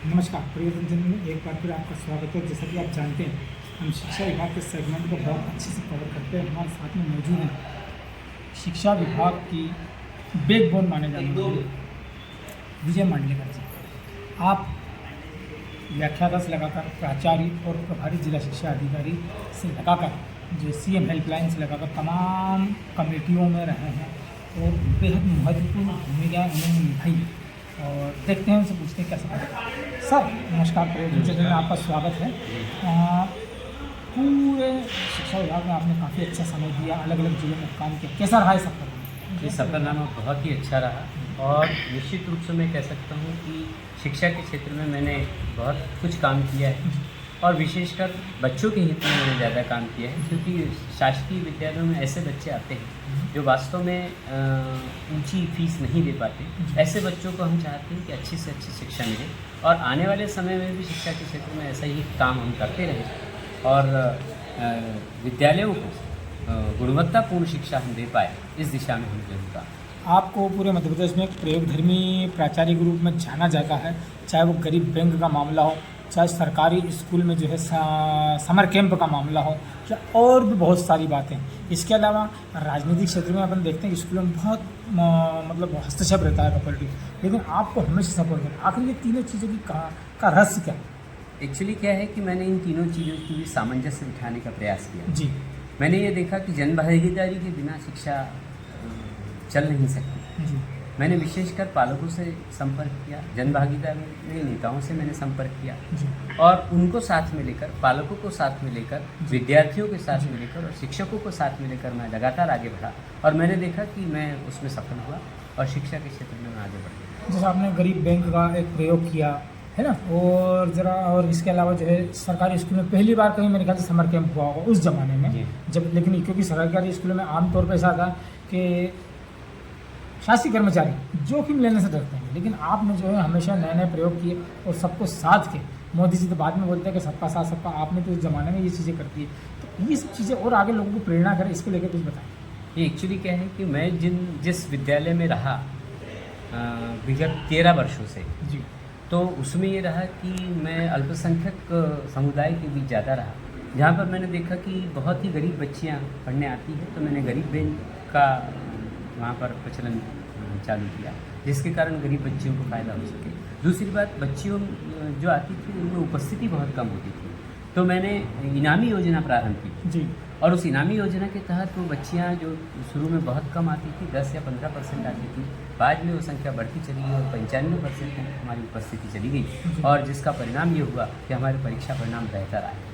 नमस्कार, प्रियजन में एक बार फिर आपका स्वागत है। जैसा कि आप जानते हैं, हम शिक्षा विभाग के सेगमेंट को बहुत अच्छे से कवर करते हैं। हमारे साथ में मौजूद हैं शिक्षा विभाग की बैकबोन माने जाने वाले विजय मांडलेकर जी। आप व्याख्याता से लगाकर प्राचार्य और प्रभारी जिला शिक्षा अधिकारी से लगाकर जो सीएम हेल्पलाइन से लगाकर तमाम कमेटियों में रहे हैं और बेहद महत्वपूर्ण भूमिका उन्होंने निभाई। और देखते हैं उनसे, पूछते हैं कैसा करें। सर नमस्कार, प्रियजन में आपका स्वागत है। पूरे शिक्षा विभाग में आपने काफ़ी अच्छा समय दिया, अलग अलग जिलों में काम किया, कैसा रहा है सफर? ये सफ़रनामा बहुत ही अच्छा रहा और निश्चित रूप से मैं कह सकता हूँ कि शिक्षा के क्षेत्र में मैंने बहुत कुछ काम किया है और विशेषकर बच्चों के हित में मैंने ज़्यादा काम किया है, क्योंकि शासकीय विद्यालयों में ऐसे बच्चे आते हैं जो वास्तव में ऊंची फीस नहीं दे पाते। ऐसे बच्चों को हम चाहते हैं कि अच्छी से अच्छी शिक्षा मिले और आने वाले समय में भी शिक्षा के क्षेत्र में ऐसा ही काम हम करते रहें और विद्यालयों को गुणवत्तापूर्ण शिक्षा हम दे पाए, इस दिशा में हम जरूर काम। आपको पूरे मध्य प्रदेश में एक प्रयोगधर्मी प्राचार्य के रूप में जाना जाता है, चाहे वो गरीब बैंक का मामला हो, चाहे सरकारी स्कूल में जो है समर कैंप का मामला हो, या और भी बहुत सारी बातें। इसके अलावा राजनीतिक क्षेत्र में अपन देखते हैं कि स्कूलों में बहुत मतलब हस्तक्षेप रहता है प्रॉपर्टी, लेकिन आपको हमेशा सपोर्ट करें। आखिर ये तीनों चीज़ों की का रहस्य क्या है? एक्चुअली क्या है कि मैंने इन तीनों चीज़ों की भी सामंजस्य बिठाने का प्रयास किया जी। मैंने ये देखा कि जन भागीदारी के बिना शिक्षा चल नहीं सकती। जी। मैंने विशेषकर पालकों से संपर्क किया, जन भागीदारी नेताओं से मैंने संपर्क किया जी। और उनको साथ में लेकर, पालकों को साथ में लेकर, विद्यार्थियों के साथ में लेकर और शिक्षकों को साथ में लेकर मैं लगातार आगे बढ़ा और मैंने देखा कि मैं उसमें सफल हुआ और शिक्षा के क्षेत्र में मैं आगे बढ़ गया। जैसे आपने गरीब बैंक का एक प्रयोग किया है ना, और ज़रा और इसके अलावा जो है सरकारी स्कूल में पहली बार कहीं मेरे ख्याल से समर कैंप हुआ होगा उस ज़माने में जब, लेकिन क्योंकि सरकारी स्कूलों में आमतौर पर ऐसा था कि शासकीय कर्मचारी जोखिम लेने से डरते हैं, लेकिन आपने जो है हमेशा नए नए प्रयोग किए और सबको साथ के। मोदी जी तो बाद में बोलते हैं कि सबका साथ सबका, आपने तो उस ज़माने में ये चीज़ें कर दी। तो ये सब चीज़ें और आगे लोगों को प्रेरणा करें, इसको लेकर कुछ बताएं। ये एक्चुअली क्या है कि मैं जिस विद्यालय में रहा विगत 13 वर्षों से, जी, तो उसमें ये रहा कि मैं अल्पसंख्यक समुदाय के बीच ज़्यादा रहा, जहाँ पर मैंने देखा कि बहुत ही गरीब बच्चियाँ पढ़ने आती हैं, तो मैंने गरीब बैंक का वहाँ पर प्रचलन चालू किया, जिसके कारण गरीब बच्चियों को फ़ायदा हो सके। दूसरी बात, बच्चियों जो आती थी उनमें उपस्थिति बहुत कम होती थी, तो मैंने इनामी योजना प्रारंभ की जी, और उस इनामी योजना के तहत वो बच्चियाँ जो शुरू में बहुत कम आती थी, 10 या 15% आती थी, बाद में वो संख्या बढ़ती चली गई और 95% तक हमारी उपस्थिति चली गई और जिसका परिणाम ये हुआ कि हमारे परीक्षा परिणाम बेहतर आए।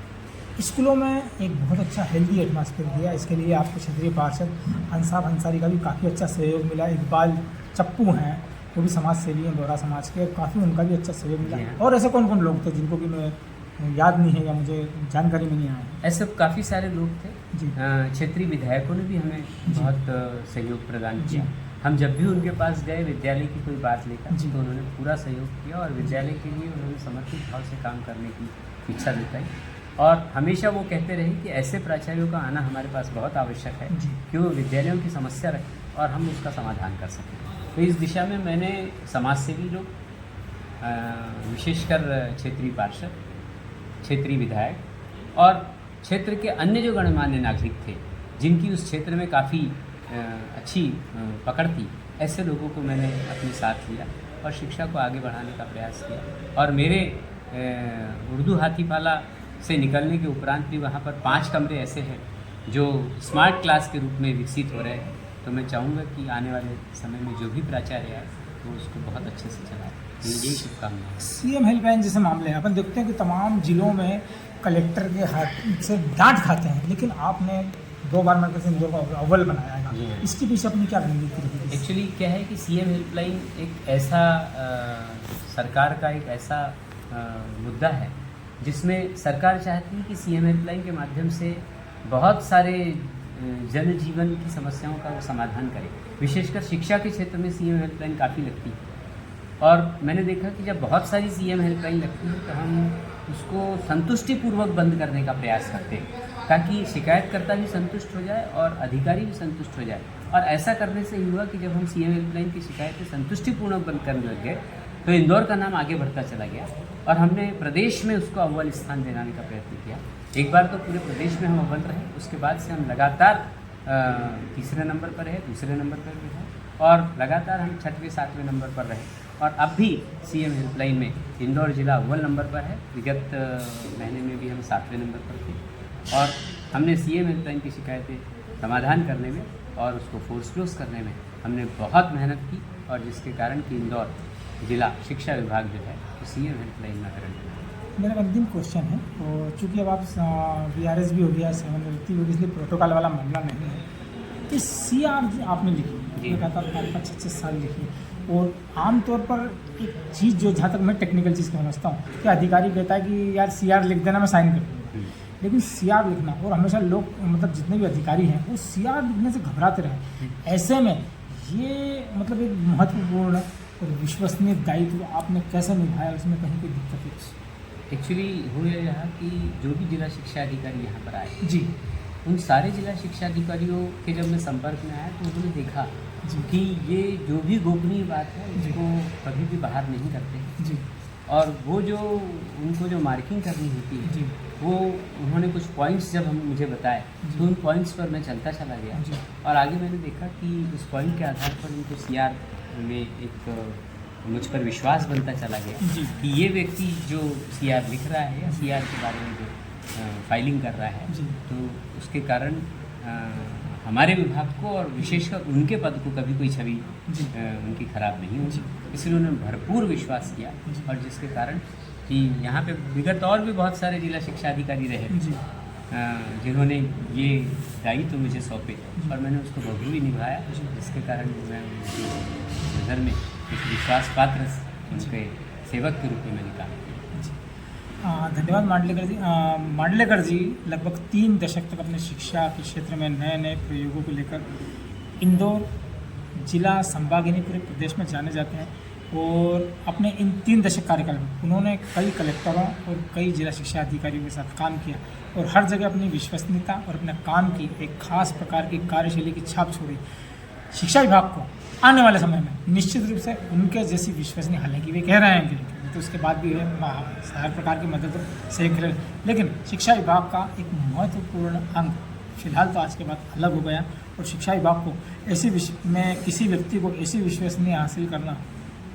स्कूलों में एक बहुत अच्छा हेल्दी एटमॉस्फेयर दिया, इसके लिए आपको क्षेत्रीय पार्षद अंसार अंसारी का भी काफ़ी अच्छा सहयोग मिला। इकबाल चप्पू हैं, वो भी समाज सेवी हैं, बोहरा समाज के, काफ़ी उनका भी अच्छा सहयोग मिला। और ऐसे कौन कौन लोग थे जिनको कि मैं याद नहीं है या मुझे जानकारी में नहीं आया? ऐसे काफ़ी सारे लोग थे जी। क्षेत्रीय विधायकों ने भी हमें बहुत सहयोग प्रदान किया। हम जब भी उनके पास गए विद्यालय की कोई बात लेकर, तो उन्होंने पूरा सहयोग किया और विद्यालय के लिए उन्होंने समर्पित भाव से काम करने की इच्छा जताई और हमेशा वो कहते रहे कि ऐसे प्राचार्यों का आना हमारे पास बहुत आवश्यक है कि वो विद्यालयों की समस्या रखें और हम उसका समाधान कर सकें। तो इस दिशा में मैंने समाजसेवी लोग, विशेषकर क्षेत्रीय पार्षद, क्षेत्रीय विधायक और क्षेत्र के अन्य जो गणमान्य नागरिक थे जिनकी उस क्षेत्र में काफ़ी अच्छी पकड़ थी, ऐसे लोगों को मैंने अपने साथ लिया और शिक्षा को आगे बढ़ाने का प्रयास किया। और मेरे उर्दू हाथीपाला से निकलने के उपरांत भी वहाँ पर 5 कमरे ऐसे हैं जो स्मार्ट क्लास के रूप में विकसित हो रहे हैं। तो मैं चाहूँगा कि आने वाले समय में जो भी प्राचार्य है वो उसको बहुत अच्छे से चलाए। यही शुभकामनाएं। सीएम हेल्पलाइन जैसे मामले हैं, अपन देखते हैं कि तमाम जिलों में कलेक्टर के हाथ से डांट खाते हैं, लेकिन आपने 2 बार मरकज से इंदौर को अव्वल बनाया है। इसके पीछे अपनी क्या रणनीति रही? एक्चुअली क्या है कि सीएम हेल्पलाइन एक ऐसा सरकार का एक ऐसा मुद्दा है जिसमें सरकार चाहती है कि सीएम हेल्पलाइन के माध्यम से बहुत सारे जनजीवन की समस्याओं का वो समाधान करे। विशेषकर शिक्षा के क्षेत्र में सीएम हेल्पलाइन काफ़ी लगती है और मैंने देखा कि जब बहुत सारी सीएम हेल्पलाइन लगती है तो हम उसको संतुष्टिपूर्वक बंद करने का प्रयास करते हैं ताकि शिकायतकर्ता भी संतुष्ट हो जाए और अधिकारी भी संतुष्ट हो जाए। और ऐसा करने से ही हुआ कि जब हम सीएम हेल्पलाइन की शिकायतें संतुष्टिपूर्वक बंद करने लग गए तो इंदौर का नाम आगे बढ़ता चला गया और हमने प्रदेश में उसको अव्वल स्थान दिलाने का प्रयत्न किया। एक बार तो पूरे प्रदेश में हम अव्वल रहे, उसके बाद से हम लगातार तीसरे नंबर पर रहे, दूसरे नंबर पर रहे और लगातार हम 6वें 7वें नंबर पर रहे। और अब भी सीएम हेल्पलाइन में इंदौर जिला अव्वल नंबर पर है। विगत महीने में भी हम 7वें नंबर पर थे और हमने सीएम हेल्पलाइन की शिकायतें समाधान करने में और उसको फोर्स क्लोज करने में हमने बहुत मेहनत की और जिसके कारण कि इंदौर जिला शिक्षा विभाग जो है तो सीएम हेल्पलाइन में करंट। मेरा अंतिम क्वेश्चन है, और चूँकि अब आप VRS भी हो गया, सेवानिवृत्ति हो गई, इसलिए प्रोटोकॉल वाला मामला नहीं है। तो CR आपने लिखी, लगातार 5-6 साल लिखी, और आमतौर पर एक चीज़ जो जहाँ तक मैं टेक्निकल चीज़ को समझता हूँ कि अधिकारी कहता है कि यार CR लिख देना, मैं साइन कर दूँ, लेकिन CR लिखना, और हमेशा लोग मतलब जितने भी अधिकारी हैं वो CR लिखने से घबराते रहे। ऐसे में ये मतलब एक महत्वपूर्ण और विश्वसनीय दायित्व आपने कैसे निभाया, उसमें कहीं कोई दिक्कत है? एक्चुअली हुआ यह कि जो भी जिला शिक्षा अधिकारी यहाँ पर आए जी, उन सारे जिला शिक्षा अधिकारियों के जब मैं संपर्क में आया तो उन्होंने देखा कि ये जो भी गोपनीय बात है उसको कभी भी बाहर नहीं करते जी, और वो जो उनको जो मार्किंग करनी होती है जी, वो उन्होंने कुछ पॉइंट्स जब हम मुझे बताए तो उन पॉइंट्स पर मैं चलता चला गया जी, और आगे मैंने देखा कि उस पॉइंट के आधार पर उनको CR में एक मुझ पर विश्वास बनता चला गया जी, कि ये व्यक्ति जो CR लिख रहा है या CR के बारे में जो फाइलिंग कर रहा है जी, तो उसके कारण हमारे विभाग को और विशेषकर उनके पद को कभी कोई छवि जी, उनकी खराब नहीं जी। होगी। इसलिए उन्होंने भरपूर विश्वास किया जी। और जिसके कारण कि यहाँ पे विगत और भी बहुत सारे जिला शिक्षा अधिकारी रहे जी, जिन्होंने ये दायित्व मुझे सौंपे और मैंने उसको बखूबी निभाया, जिसके कारण मैं उनकी नज़र में एक विश्वास पात्र उनके सेवक के रूप में मैंने काम किया। जी। धन्यवाद मांडलेकर जी। मांडलेकर जी लगभग 3 दशक तक अपने शिक्षा के क्षेत्र में नए नए प्रयोगों को लेकर इंदौर जिला संभाग यानी पूरे प्रदेश में जाने जाते हैं, और अपने इन 3 दशक कार्यकाल में उन्होंने कई कलेक्टरों और कई जिला शिक्षा अधिकारियों के साथ काम किया और हर जगह अपनी विश्वसनीयता और अपने काम की एक खास प्रकार की कार्यशैली की छाप छोड़ी। शिक्षा विभाग को आने वाले समय में निश्चित रूप से उनके जैसी विश्वसनीय, हालांकि वे कह रहे हैं कि तो उसके बाद भी हर प्रकार की मदद से करें, लेकिन शिक्षा विभाग का एक महत्वपूर्ण अंग फिलहाल तो आज के बाद अलग हो गया, और शिक्षा विभाग को ऐसी में किसी व्यक्ति को ऐसी विश्वसनीय हासिल करना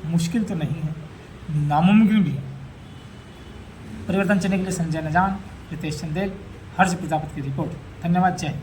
मुश्किल तो नहीं है, नामुमकिन भी है। परिवर्तन चैनल के लिए संजय नजान, रितेश चंदेल, हर्ष प्रजापति की रिपोर्ट। धन्यवाद, जय हिंद।